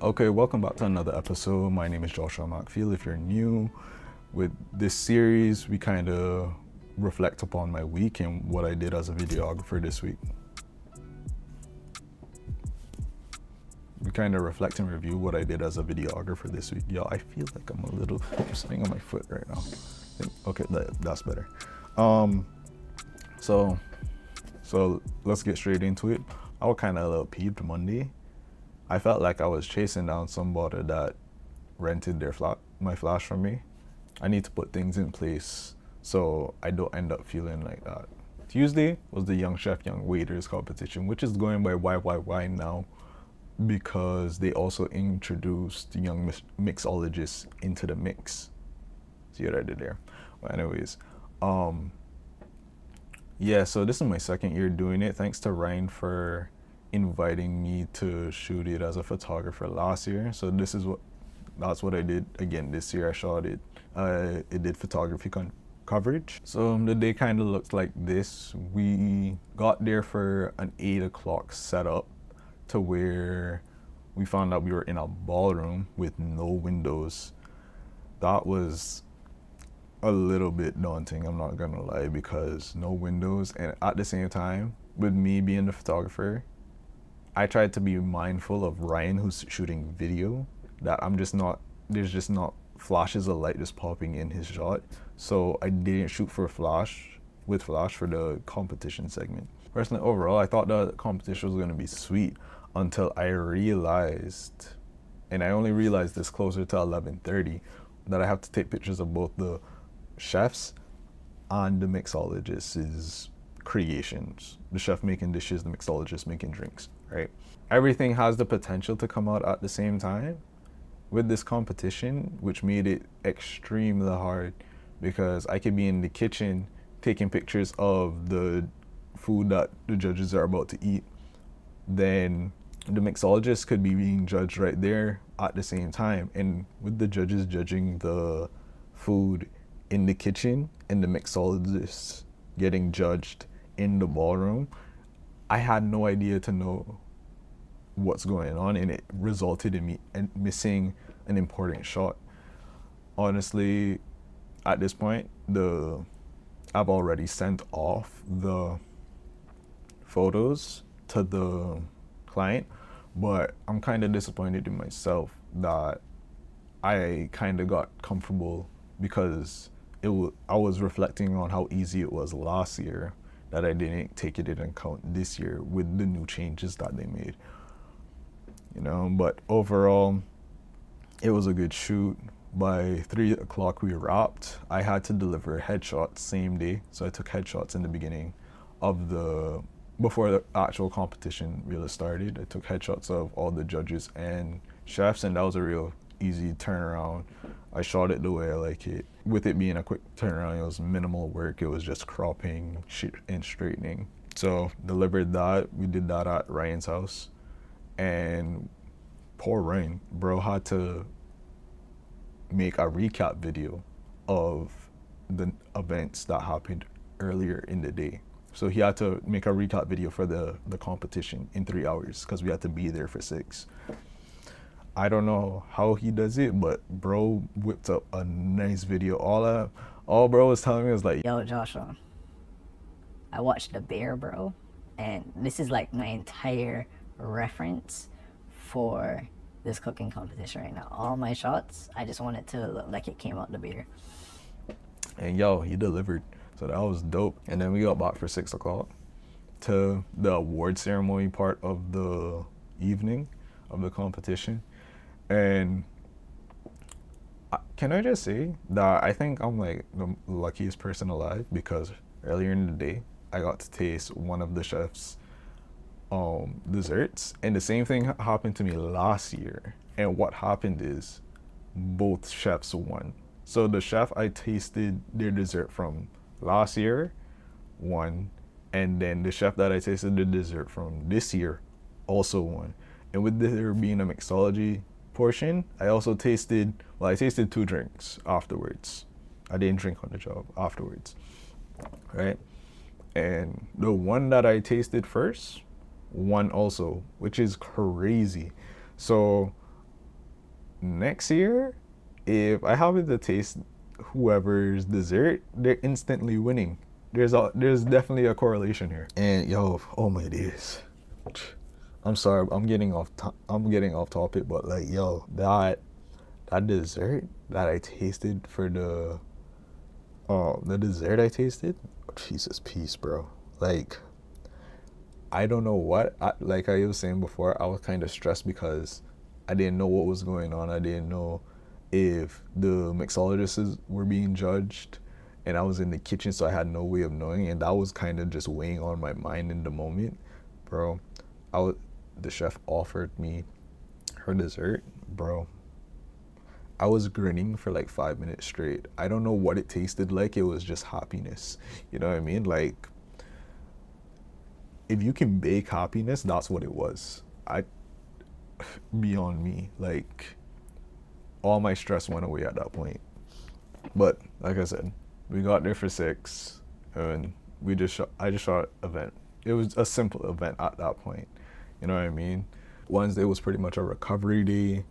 Okay, welcome back to another episode. My name is Joshua Macfield. If you're new with this series, we kind of reflect upon my week and what I did as a videographer this week. We kind of reflect and review what I did as a videographer this week. Yo, I feel like I'm sitting on my foot right now. Okay, that's better. So let's get straight into it. I was kind of a little peeved Monday. I felt like I was chasing down somebody that rented my flash from me. I need to put things in place so I don't end up feeling like that. Tuesday was the Young Chef, Young Waiters competition, which is going by YYY now because they also introduced young mixologists into the mix. See what I did there? Well, anyways, yeah, so this is my second year doing it. Thanks to Ryan for inviting me to shoot it as a photographer last year. So that's what I did again this year. I shot it. It did photography coverage. So the day kind of looks like this. We got there for an 8 o'clock setup to where we found out we were in a ballroom with no windows. That was a little bit daunting, I'm not gonna lie, because no windows, and at the same time, with me being the photographer, I tried to be mindful of Ryan, who's shooting video, that there's just not flashes of light just popping in his shot. So I didn't shoot with flash for the competition segment. Personally, overall, I thought the competition was gonna be sweet until I realized, and I only realized this closer to 11:30, that I have to take pictures of both the chefs and the mixologists' creations. The chef making dishes, the mixologist making drinks, right? Everything has the potential to come out at the same time with this competition, which made it extremely hard because I could be in the kitchen taking pictures of the food that the judges are about to eat. Then the mixologist could be being judged right there at the same time. And with the judges judging the food in the kitchen and the mixologists getting judged in the ballroom, I had no idea to know what's going on, and it resulted in me missing an important shot. Honestly, at this point, I've already sent off the photos to the client, but I'm kind of disappointed in myself that I kind of got comfortable because I was reflecting on how easy it was last year that I didn't take it into account this year with the new changes that they made. You know, but overall, it was a good shoot. By 3 o'clock we wrapped. I had to deliver headshots same day, so I took headshots in the beginning of before the actual competition really started. I took headshots of all the judges and chefs, and that was a real easy turnaround. I shot it the way I like it. With it being a quick turnaround, it was minimal work. It was just cropping and straightening. So delivered that. We did that at Ryan's house. And poor Ryan, bro, had to make a recap video of the events that happened earlier in the day. So he had to make a recap video for the competition in 3 hours because we had to be there for 6. I don't know how he does it, but bro whipped up a nice video. All bro was telling me was like, yo, Joshua, I watched The Bear, bro, and this is like my entire reference for this cooking competition right now. All my shots, I just want it to look like it came out the beer. And yo, he delivered. So that was dope. And then we got back for 6 o'clock to the award ceremony part of the evening of the competition. And can I just say that I think I'm like the luckiest person alive, because earlier in the day, I got to taste one of the chef's desserts, and the same thing happened to me last year. And what happened is both chefs won. So the chef I tasted their dessert from last year won, and then the chef that I tasted the dessert from this year also won. And with there being a mixology portion, I tasted 2 drinks afterwards. I didn't drink on the job afterwards, right? And the one that I tasted first won also, which is crazy. So next year, if I happen to taste whoever's dessert, they're instantly winning. There's definitely a correlation here. And yo, oh my days, I'm sorry, I'm getting off topic, but like, yo, that dessert that I tasted for the dessert I tasted, Jesus, peace, bro. Like, I don't know what, like I was saying before, I was kind of stressed because I didn't know what was going on. I didn't know if the mixologists were being judged, and I was in the kitchen, so I had no way of knowing, and that was kind of just weighing on my mind in the moment, bro. The chef offered me her dessert, bro. I was grinning for like 5 minutes straight. I don't know what it tasted like. It was just happiness. You know what I mean? Like, if you can bake happiness, that's what it was. Beyond me. Like, all my stress went away at that point. But like I said, we got there for 6, and I just shot an event. It was a simple event at that point. You know what I mean? Wednesday was pretty much a recovery day.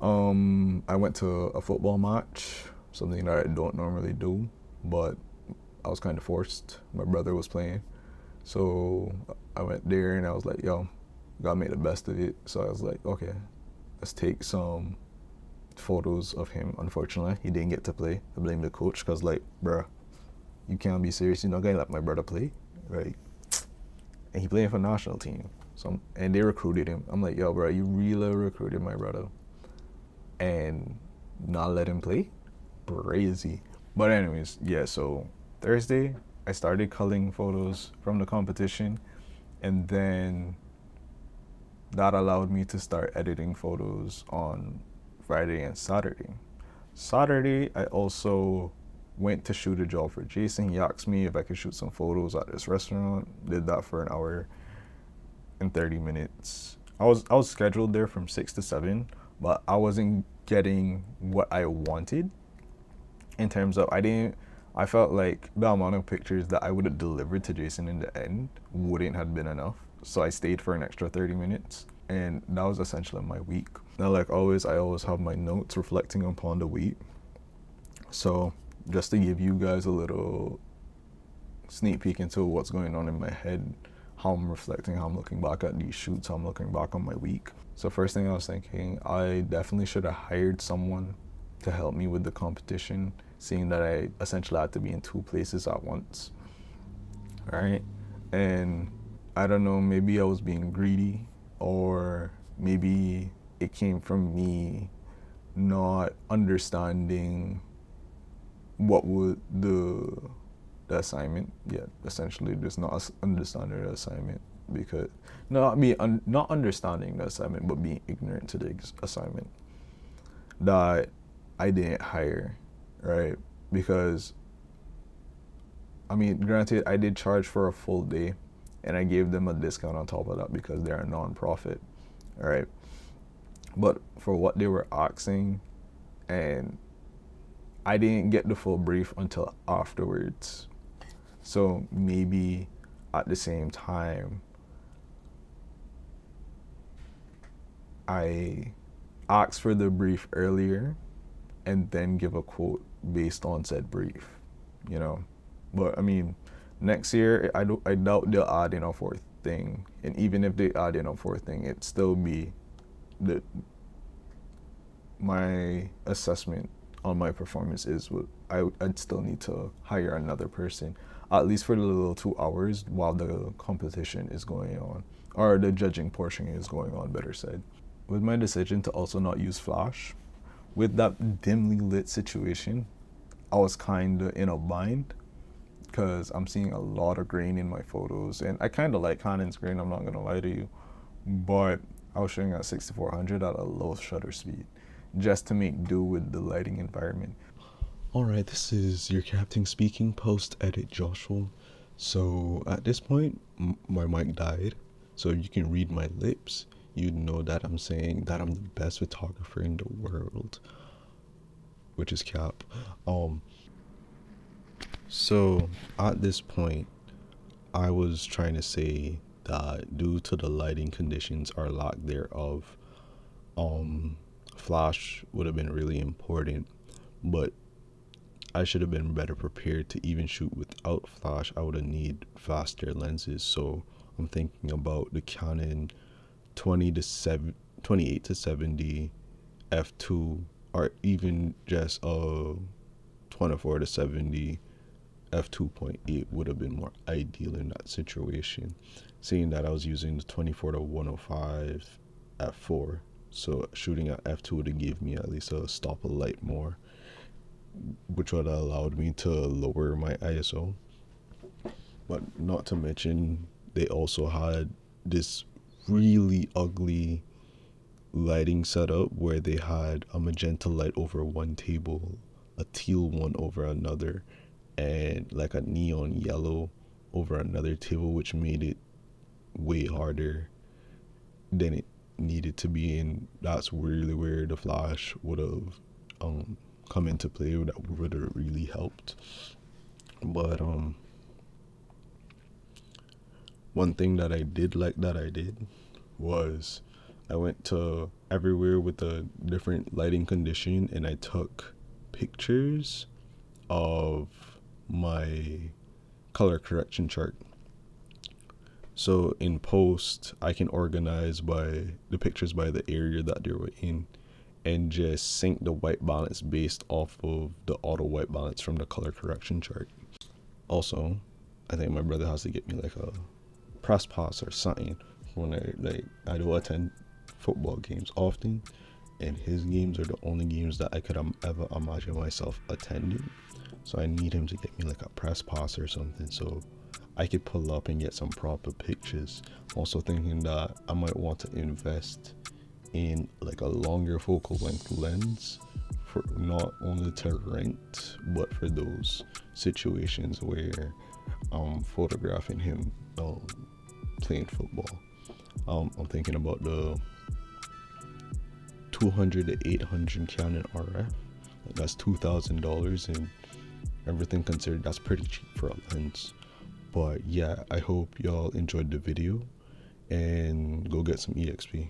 I went to a football match, something that I don't normally do, but I was kind of forced. My brother was playing, so I went there, and I was like, yo, gotta make the best of it. So I was like, okay, let's take some photos of him. Unfortunately, he didn't get to play. I blame the coach, because like, bruh, you can't be serious. You're not gonna let my brother play, right? And he playing for the national team. So, and they recruited him. I'm like, yo, bro, you really recruited my brother and not let him play? Crazy. But anyways, yeah, so Thursday, I started culling photos from the competition, and then that allowed me to start editing photos on Friday and Saturday. Saturday, I also went to shoot a job for Jason. He asked me if I could shoot some photos at this restaurant. Did that for an hour and 30 minutes. I was scheduled there from 6 to 7, but I wasn't getting what I wanted in terms of, I felt like the amount of pictures that I would have delivered to Jason in the end wouldn't have been enough. So I stayed for an extra 30 minutes, and that was essentially my week. Now, like always, I always have my notes reflecting upon the week. So just to give you guys a little sneak peek into what's going on in my head, how I'm reflecting, how I'm looking back at these shoots, how I'm looking back on my week. So first thing I was thinking, I definitely should have hired someone to help me with the competition, seeing that I essentially had to be in 2 places at once, right? And I don't know, maybe I was being greedy, or maybe it came from me not understanding what would the assignment, essentially just not understanding the assignment, because not understanding the assignment, but being ignorant to the assignment, that I didn't hire, right? Because I mean, granted, I did charge for a full day, and I gave them a discount on top of that because they're a non-profit, right? But for what they were asking, and I didn't get the full brief until afterwards. So maybe at the same time, I asked for the brief earlier and then give a quote based on said brief, you know? But I mean, next year, I doubt they'll add in a 4th thing. And even if they add in a 4th thing, it'd still be my assessment on my performance is I'd still need to hire another person, at least for the little 2 hours while the competition is going on, or the judging portion is going on, better said. With my decision to also not use flash, with that dimly lit situation, I was kind of in a bind, because I'm seeing a lot of grain in my photos, and I kind of like Canon's grain, I'm not gonna lie to you, but I was shooting at 6400 at a low shutter speed, just to make do with the lighting environment. Alright, this is your captain speaking, post-edit Joshua. So at this point, my mic died, so you can read my lips. You'd know that I'm saying that I'm the best photographer in the world, which is cap. So at this point, I was trying to say that due to the lighting conditions or lack thereof, flash would have been really important, but I should have been better prepared to even shoot without flash. I would have need faster lenses. So I'm thinking about the Canon 28 to 70 f2, or even just 24 to 70 f2.8 would have been more ideal in that situation, seeing that I was using the 24 to 105 f4. So shooting at f2 would have gave me at least a stop of light more, which would have allowed me to lower my ISO. But not to mention, they also had this really ugly lighting setup where they had a magenta light over one table, a teal one over another, and like a neon yellow over another table, which made it way harder than it needed to be. And that's really where the flash would have come into play. That would have really helped. But one thing that I did was I went to everywhere with a different lighting condition, and I took pictures of my color correction chart. So in post, I can organize by the pictures by the area that they were in, and just sync the white balance based off of the auto white balance from the color correction chart. Also, I think my brother has to get me like a press pass or something when I do attend football games often, and his games are the only games that I could ever imagine myself attending. So I need him to get me like a press pass or something, so I could pull up and get some proper pictures. Also thinking that I might want to invest in like a longer focal length lens, for not only to rent, but for those situations where I'm photographing him playing football. I'm thinking about the 200 to 800 Canon RF. That's $2,000, and everything considered, that's pretty cheap for a lens. But yeah, I hope y'all enjoyed the video, and go get some EXP.